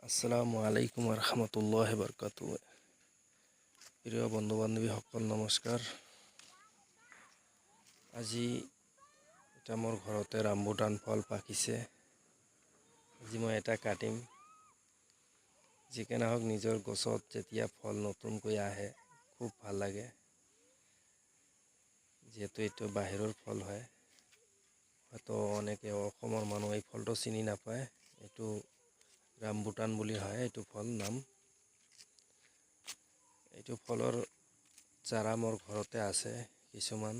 আসসালামু আলাইকুম ৰহমতুল্লাহ বৰকাতু। প্ৰিয় বন্ধু বান্ধবী সকল নমস্কাৰ। আজি এটা মোৰ ঘৰতে ৰামবুটান ফল পাকিছে। আজি মই এটা কাটিম। যিকি নহওক নিজৰ গছত যেতিয়া ফল নতুনকৈ আহে খুব ভাল লাগে, যিহেতু এইটো বাহিৰৰ ফল হয়। হয়তো অনেকে অসমৰ মানুহ এই ফলটো চিনি নাপায়। এইটো ৰামবুটান বুলি হয় এইটো ফল নাম। এইটো ফলৰ চাৰা মোৰ ঘৰতে আছে কিছুমান,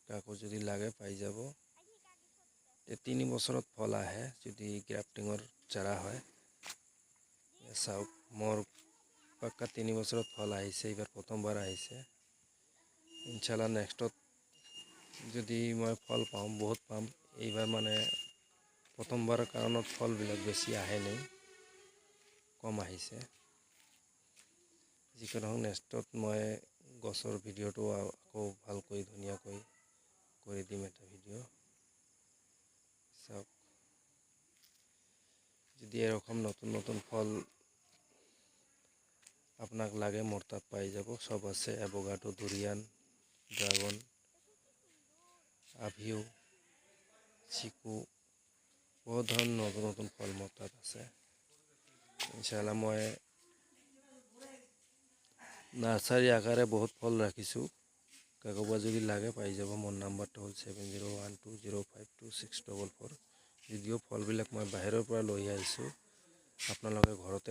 কাকো যদি লাগে পাই যাব। 3 বছৰত ফল আহে যদি গ্ৰাফটিঙৰ চাৰা হয়। চাওক মোৰ পাক্কা 3 বছৰত ফল আহিছে, এইবাৰ প্ৰথমবাৰ আহিছে। ইনশাল্লাহ নেক্সটত যদি মই ফল পাওঁ বহুত পাম। এইবাৰ মানে প্ৰথমবাৰৰ কাৰণত ফলবিলাক বেছি আহে নাই, কম আহিছে। যিকি নহওক নেক্সটত মই গছৰ ভিডিঅ'টো আকৌ ভালকৈ ধুনীয়াকৈ কৰি দিম এটা ভিডিঅ'। চাওক যদি এৰকম নতুন নতুন ফল আপোনাক লাগে মোৰ তাত পাই যাব, সব আছে। এভোকাডো, ডুৰিয়ান, ড্ৰাগন, আভিও, চিকু, বহুত ধৰণৰ নতুন নতুন ফল মোৰ তাত আছে। ইনশাল্লাহ মই নাৰ্চাৰী আকাৰে বহুত ফল ৰাখিছোঁ। কাৰোবাৰ যদি লাগে পাই যাব। মোৰ নাম্বাৰটো হ'ল 7012052644। যদিও ফলবিলাক মই বাহিৰৰ পৰা লৈ আহিছোঁ, আপোনালোকে ঘৰতে